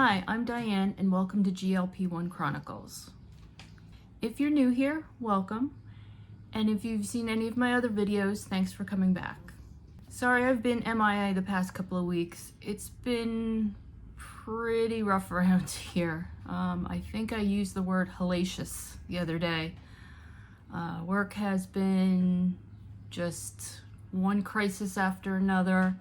Hi, I'm Diane and welcome to GLP-1 Chronicles. If you're new here, welcome. And if you've seen any of my other videos, thanks for coming back. Sorry I've been MIA the past couple of weeks. It's been pretty rough around here. I think I used the word hellacious the other day. Work has been just one crisis after another.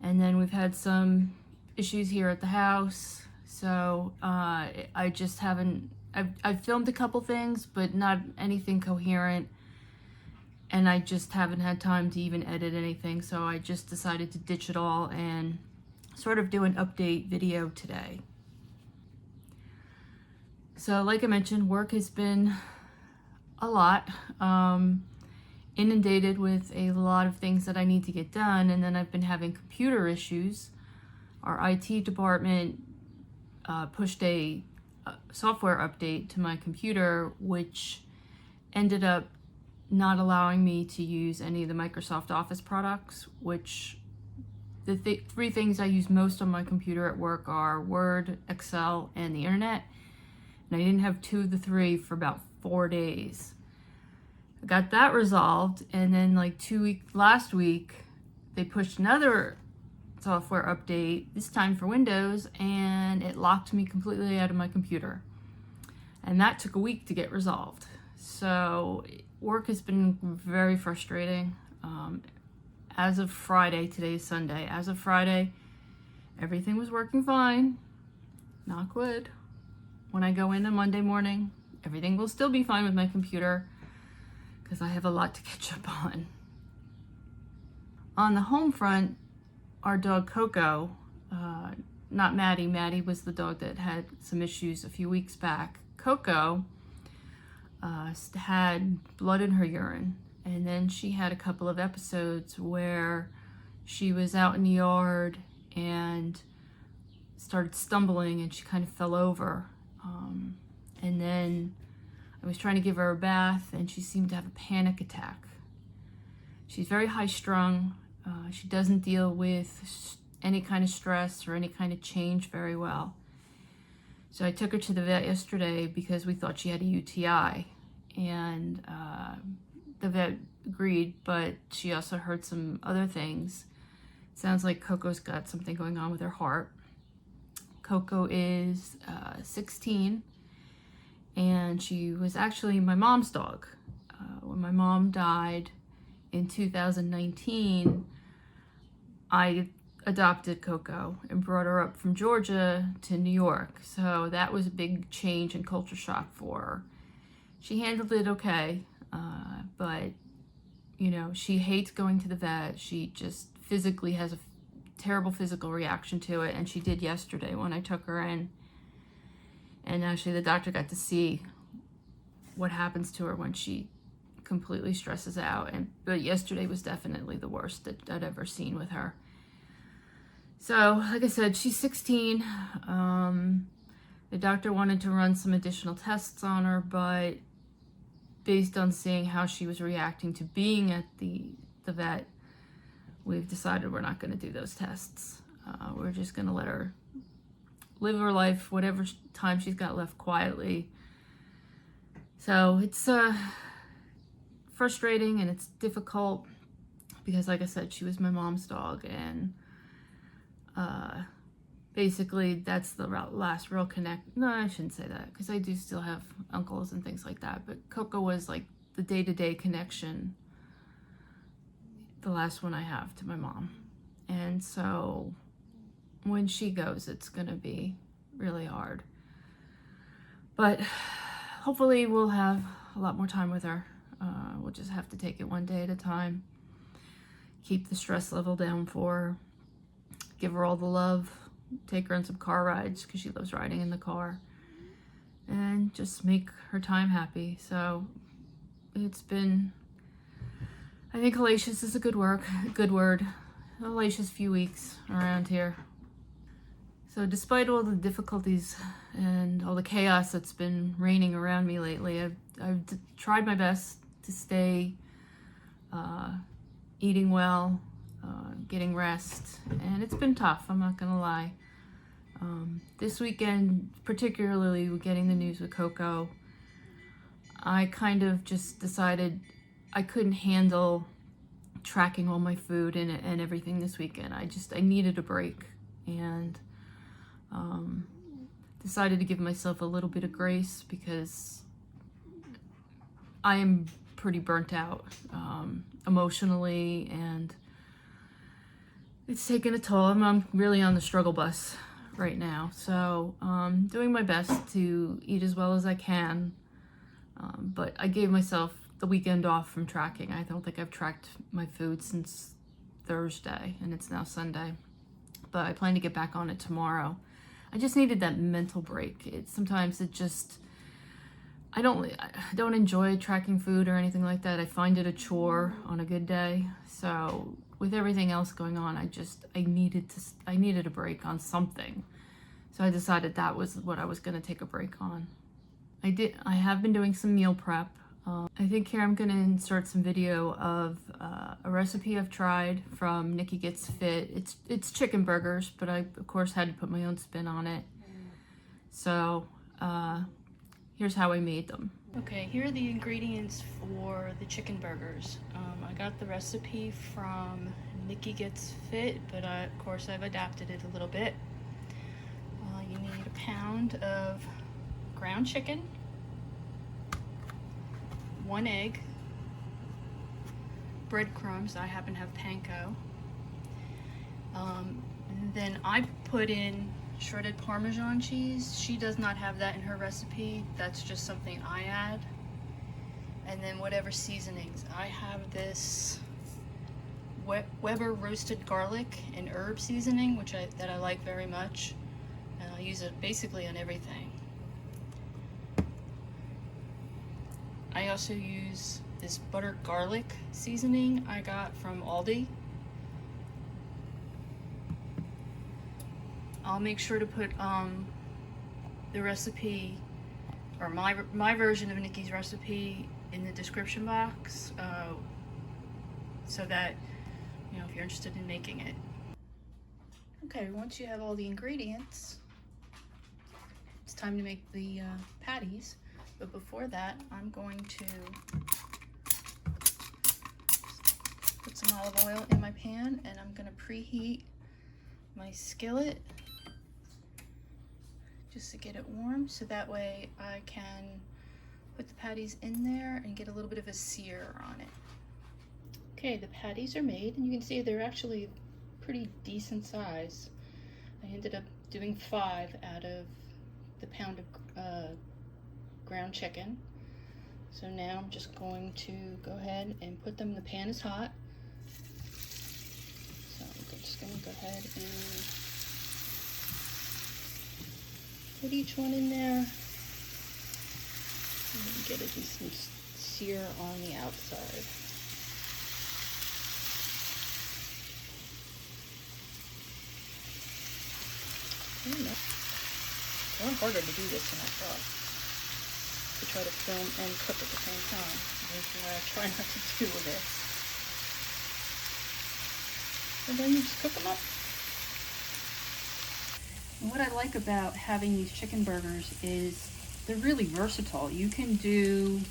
And then we've had some issues here at the house, so I just haven't, I've filmed a couple things, but not anything coherent, and I just haven't had time to even edit anything, so I just decided to ditch it all and sort of do an update video today. So like I mentioned, work has been a lot, inundated with a lot of things that I need to get done, and then I've been having computer issues. Our IT department pushed a software update to my computer, which ended up not allowing me to use any of the Microsoft Office products, which the three things I use most on my computer at work are Word, Excel, and the internet. And I didn't have two of the three for about 4 days. I got that resolved, and then like last week, they pushed another software update, this time for Windows, and it locked me completely out of my computer. And that took a week to get resolved. So work has been very frustrating. As of Friday, today's Sunday, as of Friday, everything was working fine. Knock wood. When I go in on Monday morning, everything will still be fine with my computer because I have a lot to catch up on. On the home front, our dog Coco, not Maddie. Maddie was the dog that had some issues a few weeks back. Coco had blood in her urine, and then she had a couple of episodes where she was out in the yard and started stumbling, and she kind of fell over. And then I was trying to give her a bath, and she seemed to have a panic attack. She's very high strung. She doesn't deal with any kind of stress or any kind of change very well. So I took her to the vet yesterday because we thought she had a UTI, and the vet agreed, but she also heard some other things. Sounds like Coco's got something going on with her heart. Coco is 16, and she was actually my mom's dog. When my mom died in 2019, I adopted Coco and brought her up from Georgia to New York. So that was a big change and culture shock for her. She handled it okay, but you know, she hates going to the vet. She just physically has a terrible physical reaction to it, and she did yesterday when I took her in. And actually the doctor got to see what happens to her when she completely stresses out, but yesterday was definitely the worst that I'd ever seen with her. So like I said, she's 16. The doctor wanted to run some additional tests on her, but based on seeing how she was reacting to being at the vet, we've decided we're not going to do those tests. We're just going to let her live her life whatever time she's got left quietly. So it's frustrating, and it's difficult because, like I said, she was my mom's dog, and basically that's the last real connect. No, I shouldn't say that, because I do still have uncles and things like that, but Coco was like the day-to-day connection, the last one I have to my mom. And so when she goes, it's gonna be really hard, but hopefully we'll have a lot more time with her. We'll just have to take it one day at a time, keep the stress level down for her, give her all the love, take her on some car rides because she loves riding in the car, and just make her time happy. So it's been, I think hellacious is a good word. Hellacious few weeks around here. So despite all the difficulties and all the chaos that's been reigning around me lately, I've tried my best to stay eating well, getting rest, and it's been tough, I'm not gonna lie. This weekend, particularly getting the news with Coco, I kind of just decided I couldn't handle tracking all my food and everything this weekend. I needed a break, and decided to give myself a little bit of grace because I am pretty burnt out emotionally, and it's taken a toll. I'm really on the struggle bus right now, so doing my best to eat as well as I can, but I gave myself the weekend off from tracking. I don't think I've tracked my food since Thursday, and it's now Sunday, but I plan to get back on it tomorrow. I just needed that mental break. Sometimes it just, I don't enjoy tracking food or anything like that. I find it a chore on a good day. So with everything else going on, I needed a break on something. So I decided that was what I was going to take a break on. I have been doing some meal prep. I think here I'm going to insert some video of a recipe I've tried from Nikki Gets Fit. It's chicken burgers, but I of course had to put my own spin on it. So here's how I made them. Okay, here are the ingredients for the chicken burgers. I got the recipe from Nikki Gets Fit, but of course I've adapted it a little bit. You need a pound of ground chicken, 1 egg, breadcrumbs. I happen to have panko. And then I put in shredded Parmesan cheese. She does not have that in her recipe. That's just something I add. And then whatever seasonings. I have this Weber roasted garlic and herb seasoning, that I like very much. And I use it basically on everything. I also use this buttered garlic seasoning I got from Aldi. I'll make sure to put the recipe, or my version of Nikki's recipe, in the description box, so that, you know, if you're interested in making it. Okay, once you have all the ingredients, it's time to make the patties. But before that, I'm going to put some olive oil in my pan, and I'm going to preheat my skillet just to get it warm, so that way I can put the patties in there and get a little bit of a sear on it. Okay, the patties are made, and you can see they're actually pretty decent size. I ended up doing 5 out of the pound of ground chicken. So now I'm just going to go ahead and put them. The pan is hot, so I'm just going to go ahead and put each one in there and get a decent sear on the outside. It's a lot harder to do this than I thought, to try to film and cook at the same time. That's why I try not to do this. And then you just cook them up. And what I like about having these chicken burgers is they're really versatile. You can do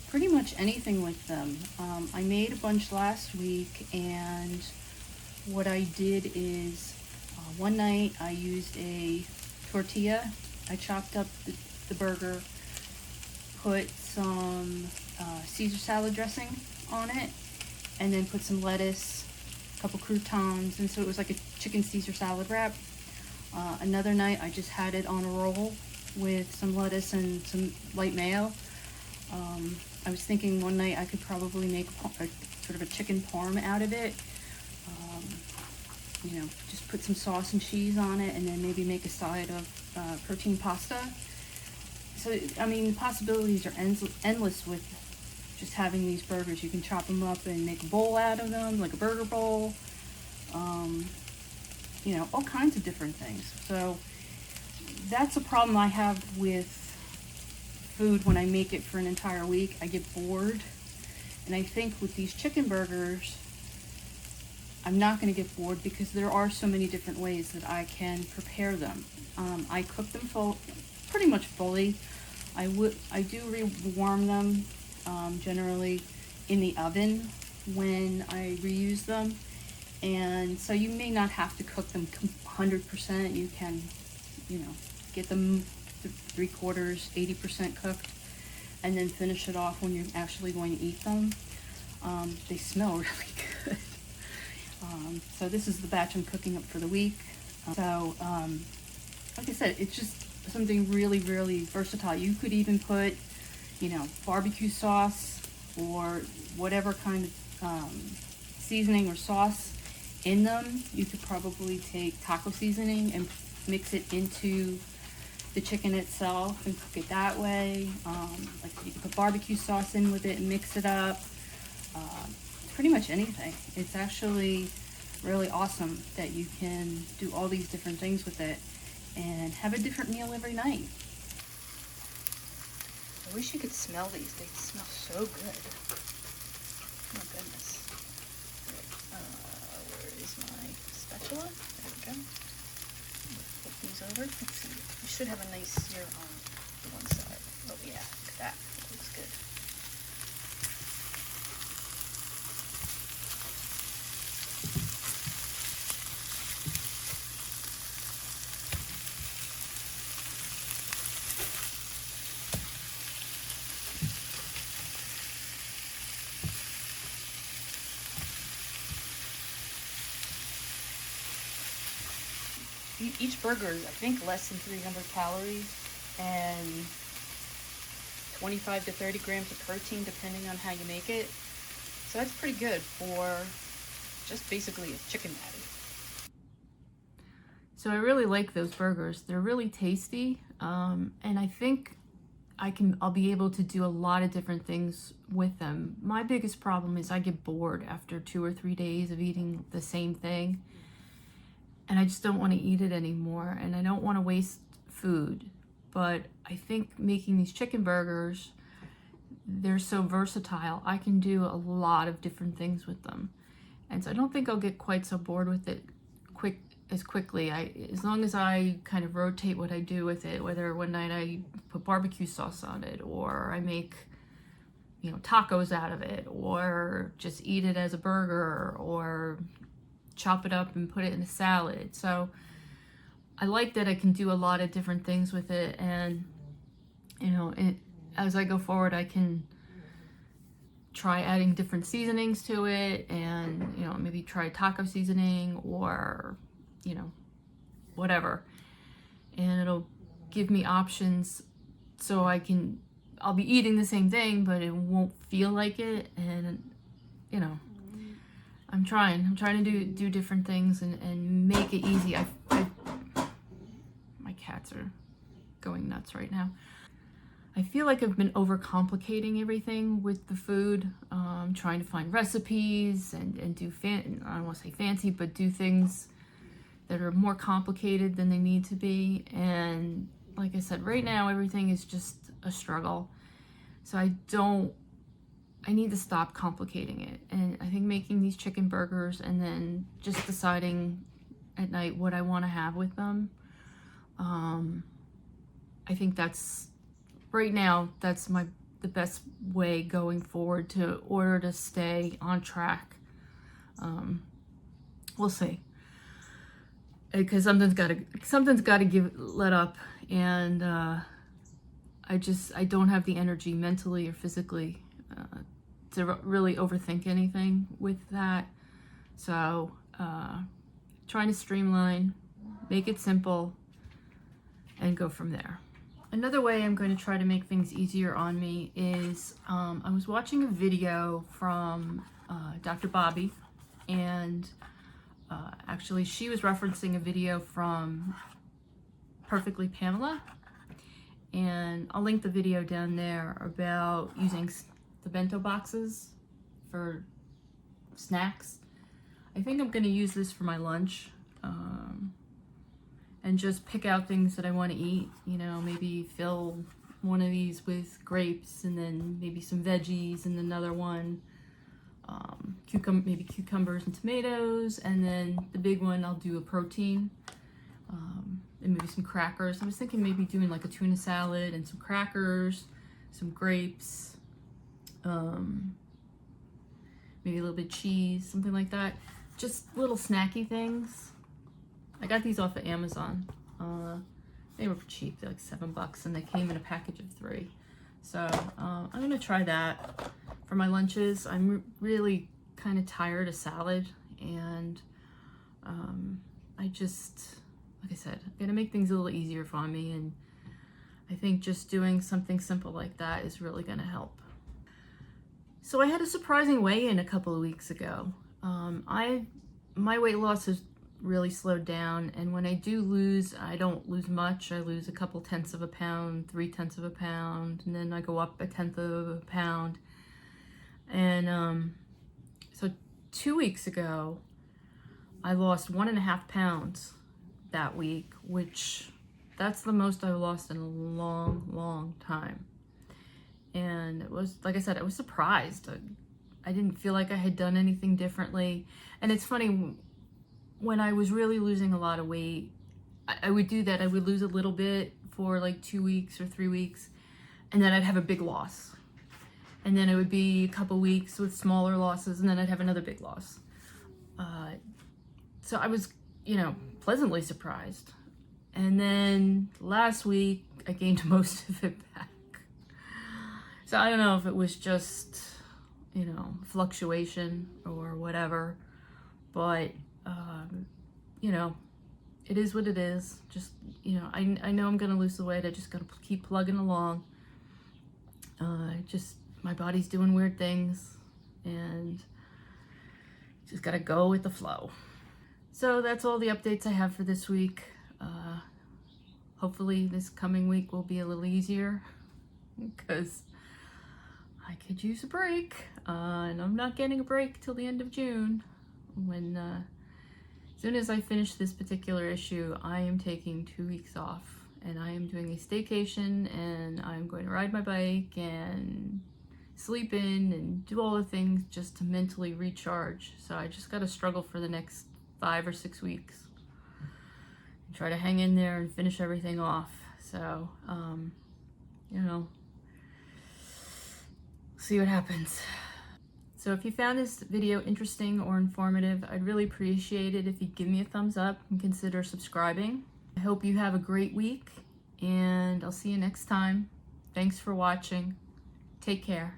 pretty much anything with them. I made a bunch last week, and what I did is one night I used a tortilla. I chopped up the burger, put some Caesar salad dressing on it, and then put some lettuce, a couple croutons, and so it was like a chicken Caesar salad wrap. Another night I just had it on a roll with some lettuce and some light mayo. I was thinking one night I could probably make sort of a chicken parm out of it. You know, just put some sauce and cheese on it, and then maybe make a side of protein pasta. So, I mean, the possibilities are endless with just having these burgers. You can chop them up and make a bowl out of them, like a burger bowl. You know, all kinds of different things. So that's a problem I have with food when I make it for an entire week. I get bored. And I think with these chicken burgers, I'm not going to get bored because there are so many different ways that I can prepare them. I cook them pretty much fully. I do rewarm them generally in the oven when I reuse them, and so you may not have to cook them 100%. You can, you know, get them 3/4, 80% cooked, and then finish it off when you're actually going to eat them. They smell really good. So this is the batch I'm cooking up for the week. Like I said, it's just something really, really versatile. You could even put, you know, barbecue sauce or whatever kind of seasoning or sauce in them. You could probably take taco seasoning and mix it into the chicken itself and cook it that way. Like you can put barbecue sauce in with it and mix it up. Pretty much anything. It's actually really awesome that you can do all these different things with it and have a different meal every night. I wish you could smell these. They smell so good. Oh my goodness. Where is my spatula? There we go. Flip these over. Let's see. We should have a nice sear on one side. Oh yeah, look at that. That looks good. Each burger is, I think, less than 300 calories and 25 to 30 grams of protein, depending on how you make it. So that's pretty good for just basically a chicken patty. So I really like those burgers. They're really tasty, and I think I'll be able to do a lot of different things with them. My biggest problem is I get bored after 2 or 3 days of eating the same thing. And I just don't want to eat it anymore, and I don't want to waste food. But I think making these chicken burgers, they're so versatile. I can do a lot of different things with them. And so I don't think I'll get quite so bored with it quickly. As long as I kind of rotate what I do with it, whether one night I put barbecue sauce on it, or I make, you know, tacos out of it, or just eat it as a burger, or chop it up and put it in a salad. So I like that I can do a lot of different things with it, and you know, as I go forward, I can try adding different seasonings to it, and you know, maybe try taco seasoning or, you know, whatever, and it'll give me options so I'll be eating the same thing, but it won't feel like it. And you know, I'm trying to do different things and make it easy. My cats are going nuts right now. I feel like I've been overcomplicating everything with the food, trying to find recipes and do I don't want to say fancy, but do things that are more complicated than they need to be. And like I said, right now everything is just a struggle. So I need to stop complicating it. And I think making these chicken burgers and then just deciding at night what I want to have with them, I think that's, right now, that's the best way going forward to stay on track. We'll see. Because something's got to let up, and I don't have the energy mentally or physically to really overthink anything with that. So trying to streamline, make it simple, and go from there. Another way I'm going to try to make things easier on me is I was watching a video from Dr. Bobby, and actually she was referencing a video from Perfectly Pamela, and I'll link the video down there about using the bento boxes for snacks. I think I'm going to use this for my lunch, and just pick out things that I want to eat. You know, maybe fill one of these with grapes, and then maybe some veggies, and another one maybe cucumbers and tomatoes, and then the big one, I'll do a protein, and maybe some crackers. I was thinking maybe doing like a tuna salad and some crackers, some grapes, maybe a little bit of cheese, something like that. Just little snacky things. I got these off of Amazon. They were cheap, they're like $7, and they came in a package of 3. So I'm gonna try that for my lunches. I'm really kind of tired of salad, and I just, like I said, I'm gonna make things a little easier for me, and I think just doing something simple like that is really gonna help. So I had a surprising weigh-in a couple of weeks ago. My weight loss has really slowed down, and when I do lose, I don't lose much. I lose a couple tenths of a pound, 3/10 of a pound, and then I go up 1/10 of a pound. And so 2 weeks ago, I lost 1.5 pounds that week, which that's the most I've lost in a long time. And it was, like I said, I was surprised. I didn't feel like I had done anything differently. And it's funny, when I was really losing a lot of weight, I would do that. I would lose a little bit for like 2 weeks or 3 weeks, and then I'd have a big loss. And then it would be a couple weeks with smaller losses, and then I'd have another big loss. So I was, pleasantly surprised. And then last week, I gained most of it back. So I don't know if it was just, fluctuation or whatever, but it is what it is. Just, I know I'm gonna lose the weight. I just gotta keep plugging along. Just my body's doing weird things, and just gotta go with the flow. So that's all the updates I have for this week. Hopefully this coming week will be a little easier, because I could use a break, and I'm not getting a break till the end of June, when as soon as I finish this particular issue, I am taking 2 weeks off, and I am doing a staycation, and I'm going to ride my bike and sleep in and do all the things just to mentally recharge. So I just got to struggle for the next 5 or 6 weeks and try to hang in there and finish everything off. So, see what happens. So if you found this video interesting or informative, I'd really appreciate it if you'd give me a thumbs up and consider subscribing. I hope you have a great week, and I'll see you next time. Thanks for watching. Take care.